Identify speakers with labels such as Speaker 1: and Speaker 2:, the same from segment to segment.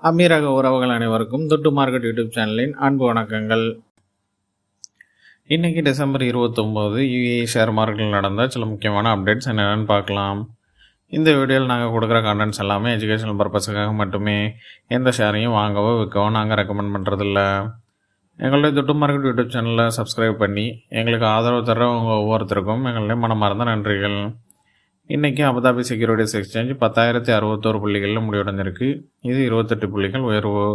Speaker 1: அமீரக உறவுகள் அனைவருக்கும் துட்டு மார்க்கெட் யூடியூப் சேனலின் அன்பு வணக்கங்கள். இன்றைக்கி டிசம்பர் 29 யுஏஇ ஷேர் மார்க்கெட்டில் நடந்த சில முக்கியமான அப்டேட்ஸ் என்னென்னு பார்க்கலாம். இந்த வீடியோவில் நாங்கள் கொடுக்குற கண்டென்ட்ஸ் எல்லாமே எஜுகேஷனல் பர்பஸுக்காக மட்டுமே. எந்த ஷேரையும் வாங்கவோ விற்கவோ நாங்கள் ரெக்கமெண்ட் பண்ணுறதில்ல. எங்களுடைய துட்டு மார்க்கெட் யூடியூப் சேனலில் சப்ஸ்கிரைப் பண்ணி எங்களுக்கு ஆதரவு தர்றவங்க ஒவ்வொருத்தருக்கும் எங்களுடைய மனமார்ந்த நன்றிகள். இன்றைக்கி அபுதாபி செக்யூரிட்டிஸ் எக்ஸ்சேஞ்ச் 10,061 புள்ளிகளில் முடிவடைந்திருக்கு. இது 28 புள்ளிகள் உயர்வு.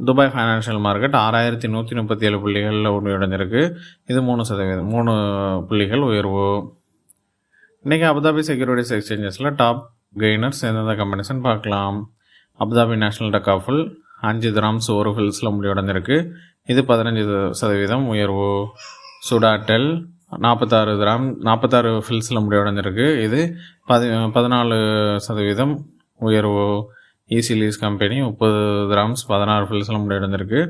Speaker 1: துபாய் ஃபைனான்ஷியல் மார்க்கெட் 6,137 புள்ளிகளில் முடிவடைஞ்சிருக்கு. இது 3% புள்ளிகள் உயர்வு. இன்றைக்கி அபுதாபி செக்யூரிட்டிஸ் எக்ஸ்சேஞ்சஸில் டாப் கெய்னர்ஸ் எந்தெந்த கம்பெனிஸ்ன்னு பார்க்கலாம். அபுதாபி நேஷனல் டெக்காஃபுல் 5 திராம்ஸ் 1 ஃபில்ஸில் முடிவடைஞ்சிருக்கு. இது 15% உயர்வு. சுடாட்டெல் 46 ஃபில்ஸில் முடிவடைஞ்சிருக்கு. இது 14% உயர்வு. ஈசி லீஸ் கம்பெனி 30 திராம்ஸ் 16 ஃபில்ஸில் முடிவடைஞ்சிருக்கு.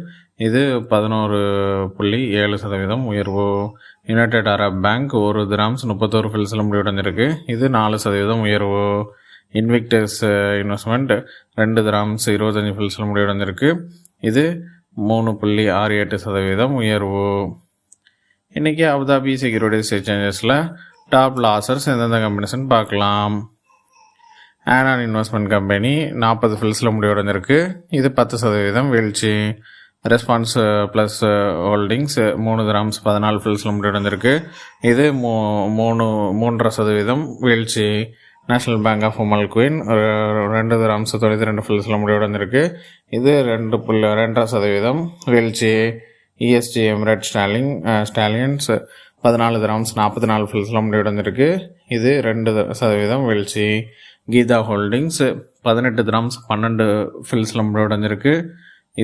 Speaker 1: இது 11.7% உயர்வு. யுனைடெட் அரப் பேங்க் 1 திராம்ஸ் 31 ஃபில்ஸில் முடிவடைஞ்சிருக்கு. இது 4% உயர்வு. இன்விக்டஸ் இன்வெஸ்ட்மெண்ட் 2 திராம்ஸ் 25 ஃபில்ஸில் முடிவடைஞ்சிருக்கு. இது 3.68% உயர்வு. இன்றைக்கி அபுதாபி செக்யூரிட்டிஸ் எக்ஸ்சேஞ்சஸில் டாப் லாசர்ஸ் எந்தெந்த கம்பெனிஸ்ன்னு பார்க்கலாம். ஆனான் இன்வெஸ்ட்மெண்ட் கம்பெனி 40 ஃபில்ஸில் முடிவடைஞ்சிருக்கு. இது 10% வீழ்ச்சி. ரெஸ்பான்ஸ் ப்ளஸ் ஹோல்டிங்ஸ் 3 திராம்ஸ் 14 ஃபில்ஸில் முடிவடைஞ்சிருக்கு. இது 3.5% வீழ்ச்சி. National bank of Umm Al Quwain 2 dirhams 92 ஃபில்ஸில் முடிவடைஞ்சிருக்கு. இது 2.2% வீழ்ச்சி. இஎஸ்டி எமிரேட் ஸ்டாலியன்ஸ் 14 திராம்ஸ் 44 ஃபில்ஸில் முடிவடைஞ்சிருக்கு. இது 2% வீழ்ச்சி. கீதா ஹோல்டிங்ஸ் 18 திராம்ஸ் 12 ஃபில்ஸில் முடிவடைஞ்சிருக்கு.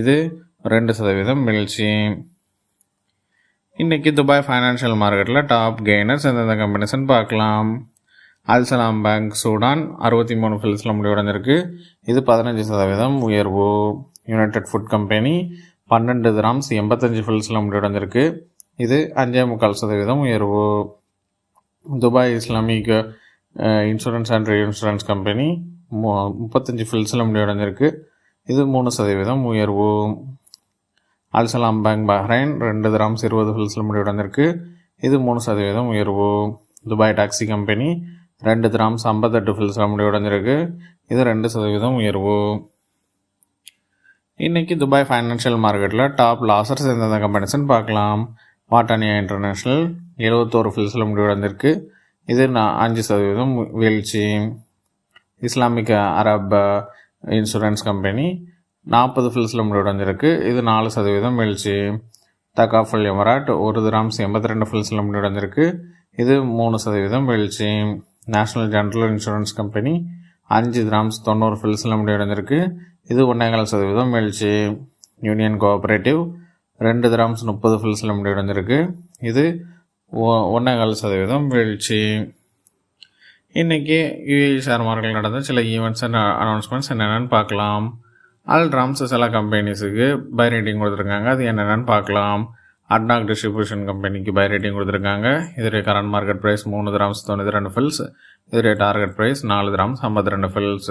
Speaker 1: இது 2% வீழ்ச்சி. இன்றைக்கி துபாய் ஃபைனான்ஷியல் மார்க்கெட்டில் டாப் கெய்னர்ஸ் எந்தெந்த கம்பெனிஸ்ன்னு பார்க்கலாம். அல்சலாம் பேங்க் சூடான் 63 ஃபில்ஸில் முடிவடைஞ்சிருக்கு. இது 15% உயர்வு. யுனைடெட் ஃபுட் கம்பெனி 12 திராம்ஸ் 85 ஃபில்ஸில் முடிவடைஞ்சிருக்கு. இது 5.25% உயர்வு. Dubai Islamic insurance and reinsurance company 35 ஃபில்ஸில் முடிவடைஞ்சிருக்கு. இது 3% உயர்வு. அல்சலாம் பேங்க் பஹ்ரைன் 2 திராம்ஸ் 20 ஃபில்ஸில் முடிவடைஞ்சிருக்கு. இது 3% உயர்வு. துபாய் டாக்ஸி கம்பெனி 2 திராம்ஸ் 58 ஃபில்ஸில் முடிவடைஞ்சிருக்கு. இது 2% உயர்வு. இன்றைக்கி துபாய் ஃபைனான்ஷியல் மார்க்கெட்டில் டாப் லாசர்ஸ் எந்தெந்த கம்பெனிஸ்ன்னு பார்க்கலாம். வாட்டானியா இன்டர்நேஷ்னல் 71 ஃபில்ஸில் முடிவடைந்திருக்கு. இது 5% வீழ்ச்சி. இஸ்லாமிக் அரப் இன்சூரன்ஸ் கம்பெனி 40 ஃபில்ஸில் முடிவடைஞ்சிருக்கு. இது 4% வீழ்ச்சி. தகாஃபுல் எமராட் 1 திராம்ஸ் 82 ஃபில்ஸில் முடிவடைஞ்சிருக்கு. இது 3% வீழ்ச்சி. National general insurance company 5 grams 90 ஃபில்ஸில் முடிவடைஞ்சிருக்கு. இது 1.5% வீழ்ச்சி. யூனியன் கோஆப்ரேட்டிவ் 2 திராம்ஸ் 30 ஃபில்ஸில் முடிவடைஞ்சிருக்கு. இது 1.5% வீழ்ச்சி. இன்றைக்கி யுஏஇ ஷேர் மார்க்கெட்டில் நடந்த சில ஈவெண்ட்ஸ் அண்ட் அனௌன்ஸ்மெண்ட்ஸ் என்னென்னு பார்க்கலாம். அல்ட்ராம்ஸ் சில கம்பெனிஸுக்கு பை ரேட்டிங் கொடுத்துருக்காங்க. அது என்னென்னு பார்க்கலாம். அட்னாக் டிஸ்ட்ரிபியூஷன் கம்பெனிக்கு பை ரேட்டிங் கொடுத்துருக்காங்க. இதோடைய கரண்ட் மார்க்கெட் ப்ரைஸ் 3 திராம்ஸ் 92 ஃபில்ஸ். இதோடைய டார்கெட் ப்ரைஸ் 4 திராம்ஸ் 52 ஃபில்ஸ்.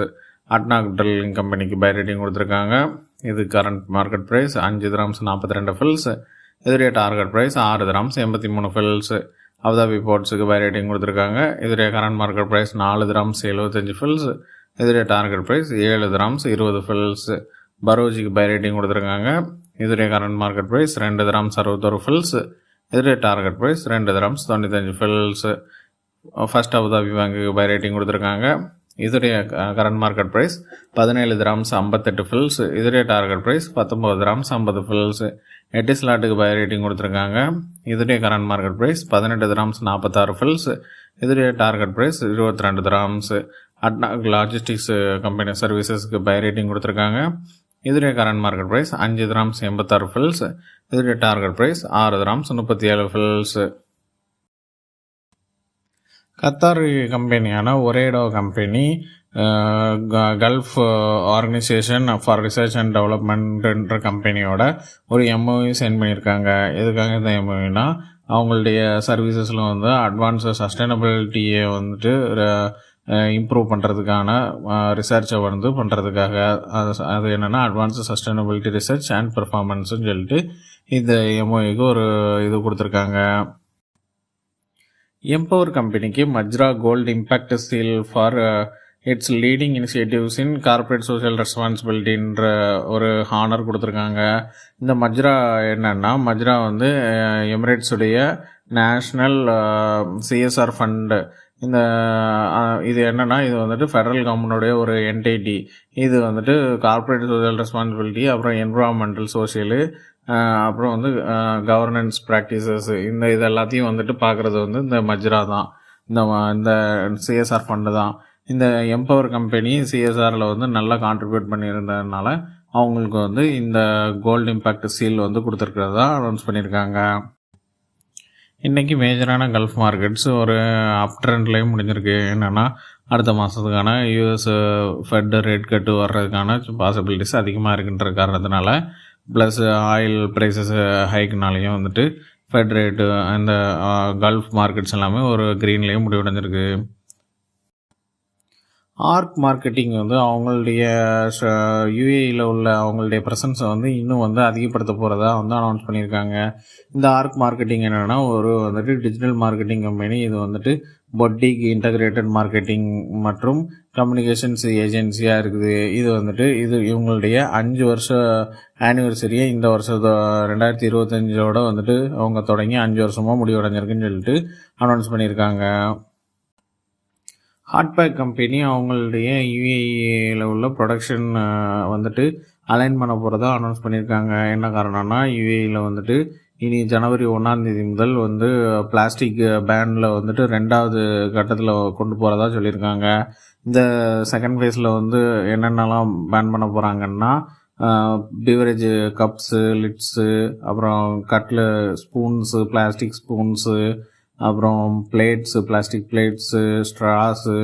Speaker 1: அட்னாக் ட்ரில்லிங் கம்பெனிக்கு பை ரேட்டிங் கொடுத்துருக்காங்க. இது கரண்ட் மார்க்கெட் ப்ரைஸ் 5 திராம்ஸ் 42 ஃபில்ஸ். இதோடைய டார்கெட் ப்ரைஸ் 6 திராம்ஸ் 83 ஃபில்ஸ். அபுதாபி போர்ட்ஸுக்கு பை ரேட்டிங் கொடுத்துருக்காங்க. இதோடைய கரண்ட் மார்க்கெட் ப்ரைஸ் 4 திராம்ஸ் 75 ஃபில்ஸ். இதோடைய டார்கெட் ப்ரைஸ் 7 திராம்ஸ் 20 ஃபில்ஸ். பரோஜிக்கு பை ரேட்டிங் கொடுத்துருக்காங்க. இதோடைய கரண்ட் மார்க்கெட் ப்ரைஸ் 2 திராம்ஸ் 61 ஃபில்ஸ். இதோடைய டார்கெட் ப்ரைஸ் 2 திராம்ஸ் 95 ஃபில்ஸ். ஃபர்ஸ்ட் அபுதாபி பேங்குக்கு பை ரேட்டிங் கொடுத்துருக்காங்க. இதோடைய கரண்ட் மார்க்கெட் ப்ரைஸ் 17 திராம்ஸ் 58 ஃபில்ஸ். இதோடைய டார்கெட் ப்ரைஸ் 19 திராம்ஸ் 50 ஃபில்ஸ். எட்டிஸ்லாட்டுக்கு பை ரேட்டிங் கொடுத்துருக்காங்க. இதோடைய கரண்ட் மார்க்கெட் ப்ரைஸ் 18 திராம்ஸ் 46 ஃபில்ஸ். இதோடைய target price 22 dirhams. ADNOC logistics company சர்வீசஸ்க்கு பை ரேட்டிங் கொடுத்துருக்காங்க. இதோடைய கரண்ட் மார்க்கெட் ப்ரைஸ் 5 திராம்ஸ் 86 ஃபில்ஸ். இதோடைய டார்கெட் ப்ரைஸ் 6 திராம்ஸ் 37 ஃபில்ஸ். கத்தார் கம்பெனியான Ooredoo company Gulf organisation for research and டெவலப்மெண்ட்ன்ற கம்பெனியோட ஒரு எம்ஓஇ சைன் பண்ணியிருக்காங்க. எதுக்காக இந்த எம்ஓஇனா அவங்களுடைய சர்வீசஸில் அட்வான்ஸ் சஸ்டைனபிலிட்டியை இம்ப்ரூவ் பண்ணுறதுக்கான ரிசர்ச்சை வந்து பண்ணுறதுக்காக அது என்னென்னா அட்வான்ஸ்டு சஸ்டைனபிலிட்டி ரிசர்ச் அண்ட் பெர்ஃபார்மன்ஸ்னு சொல்லிட்டு இந்த எம்ஓஏக்கு ஒரு இது கொடுத்துருக்காங்க. எம்பவர் கம்பெனிக்கு Majra gold impact seal for its leading initiatives in corporate social ரெஸ்பான்சிபிலிட்டின்ற ஒரு ஹானர் கொடுத்துருக்காங்க. இந்த மஜ்ரா என்னன்னா, மஜ்ரா வந்து எமிரேட்ஸுடைய நேஷ்னல் சிஎஸ்ஆர் ஃபண்டு. இந்த இது என்னென்னா, இது வந்துட்டு ஃபெடரல் கவர்மெண்டோடைய ஒரு என்டிட்டி. இது வந்துட்டு கார்ப்பரேட் சோஷியல் ரெஸ்பான்சிபிலிட்டி, அப்புறம் என்விரான்மெண்டல் சோஷியலு, அப்புறம் வந்து கவர்னன்ஸ் ப்ராக்டிசஸ், இது எல்லாத்தையும் வந்துட்டு பார்க்குறது வந்து இந்த மஜ்ரா தான். இந்த சிஎஸ்ஆர் ஃபண்டு தான். இந்த எம்பவர் கம்பெனி சிஎஸ்ஆரில் வந்து நல்லா கான்ட்ரிபியூட் பண்ணியிருந்ததுனால அவங்களுக்கு வந்து இந்த கோல்டு இம்பேக்ட் சீல் வந்து கொடுத்துருக்கிறதா அனௌன்ஸ் பண்ணியிருக்காங்க. இன்றைக்கி மேஜரான கல்ஃப் மார்க்கெட்ஸ் ஒரு அப் ட்ரெண்ட்லேயும் முடிஞ்சிருக்கு. என்னென்னா, அடுத்த மாதத்துக்கான யூஎஸ் ஃபெட் ரேட் கட்டு வர்றதுக்கான பாசிபிலிட்டிஸ் அதிகமாக இருக்குன்ற காரணத்தினால, ப்ளஸ் ஆயில் ப்ரைஸஸ் ஹைக்னாலையும் வந்துட்டு ஃபெட் ரேட்டு இந்த கல்ஃப் மார்க்கெட்ஸ் எல்லாமே ஒரு க்ரீன்லேயும் முடிவடைஞ்சிருக்கு. ஆர்க் மார்க்கெட்டிங் வந்து அவங்களுடைய யூஏஇயில் உள்ள அவங்களுடைய ப்ரெசன்ஸை வந்து இன்னும் வந்து அதிகப்படுத்த போகிறதா வந்து அனௌன்ஸ் பண்ணியிருக்காங்க. இந்த ஆர்க் மார்க்கெட்டிங் என்னென்னா, ஒரு வந்துட்டு டிஜிட்டல் மார்க்கெட்டிங் கம்பெனி. இது வந்துட்டு பொட்டிக் இன்டகிரேட்டட் மார்க்கெட்டிங் மற்றும் கம்யூனிகேஷன்ஸ் ஏஜென்சியாக இருக்குது. இது வந்துட்டு இவங்களுடைய 5 வருஷ ஆனிவர்சரியை இந்த வருஷம் 2025 வந்துட்டு அவங்க தொடங்கி 5 வருஷமாக முடிவடைஞ்சிருக்குன்னு சொல்லிட்டு அனௌன்ஸ் பண்ணியிருக்காங்க. ஹாட்பேக் கம்பெனி அவங்களுடைய யூஏஇயில் உள்ள ப்ரொடக்ஷன் வந்துட்டு அலைன் பண்ண போகிறதா அனௌன்ஸ் பண்ணியிருக்காங்க. என்ன காரணம்னா, யூஏஇயில் வந்துட்டு இனி ஜனவரி 1 முதல் வந்து பிளாஸ்டிக் பேனில் வந்துட்டு 2வது கட்டத்தில் கொண்டு போகிறதா சொல்லியிருக்காங்க. இந்த செகண்ட் ஃபேஸில் வந்து என்னென்னலாம் பேன் பண்ண போகிறாங்கன்னா, பிவரேஜ் கப்ஸு, லிட்ஸு, அப்புறம் கட்லு ஸ்பூன்ஸு, பிளாஸ்டிக் ஸ்பூன்ஸு, அப்புறம் பிளேட்ஸு, பிளாஸ்டிக் பிளேட்ஸு, ஸ்ட்ராஸு,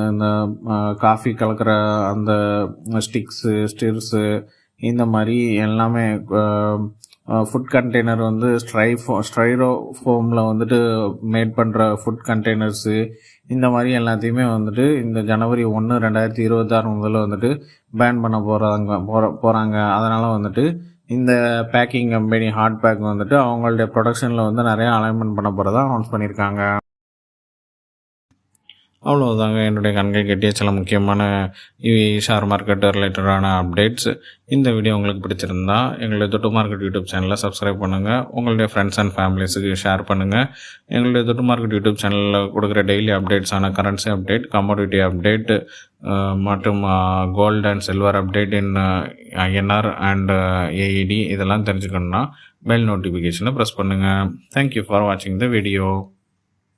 Speaker 1: இந்த காஃபி கலக்கிற அந்த ஸ்டிக்ஸு, ஸ்டிர்ஸு, இந்த மாதிரி எல்லாமே ஃபுட் கண்டெய்னர் வந்து ஸ்ட்ரைரோஃபோமில் வந்துட்டு மேட் பண்ணுற ஃபுட் கண்டெய்னர்ஸு, இந்த மாதிரி எல்லாத்தையுமே வந்துட்டு இந்த ஜனவரி 1, 2026 முதல்ல வந்துட்டு பேன் பண்ண போகிறாங்க. அதனால் வந்துட்டு இந்த பேக்கிங் கம்பெனி ஹாட்பேக் வந்துட்டு அவங்களுடைய ப்ரொடக்ஷனில் வந்து நிறைய அலைன்மெண்ட் பண்ண போகிறதா அனௌன்ஸ் பண்ணியிருக்காங்க. அவ்வளோதாங்க என்னுடைய கண்கள் கட்டிய சில முக்கியமான ஷேர் மார்க்கெட் ரிலேட்டடான அப்டேட்ஸ். இந்த வீடியோ உங்களுக்கு பிடிச்சிருந்தா எங்களுடைய தொட்டு மார்க்கெட் யூடியூப் சேனலை சப்ஸ்கிரைப் பண்ணுங்கள். உங்களுடைய ஃப்ரெண்ட்ஸ் அண்ட் ஃபேமிலிஸுக்கு ஷேர் பண்ணுங்கள். எங்களுடைய தொட்டு மார்க்கெட் யூடியூப் சேனலில் கொடுக்குற டெய்லி அப்டேட்ஸான கரன்சி அப்டேட், கமோடிட்டி அப்டேட் மற்றும் gold and silver update in INR and AED இதெல்லாம் தெரிஞ்சுக்கணுன்னா பெல் நோட்டிஃபிகேஷனை ப்ரெஸ் பண்ணுங்கள். தேங்க்யூ ஃபார் வாட்சிங் த வீடியோ.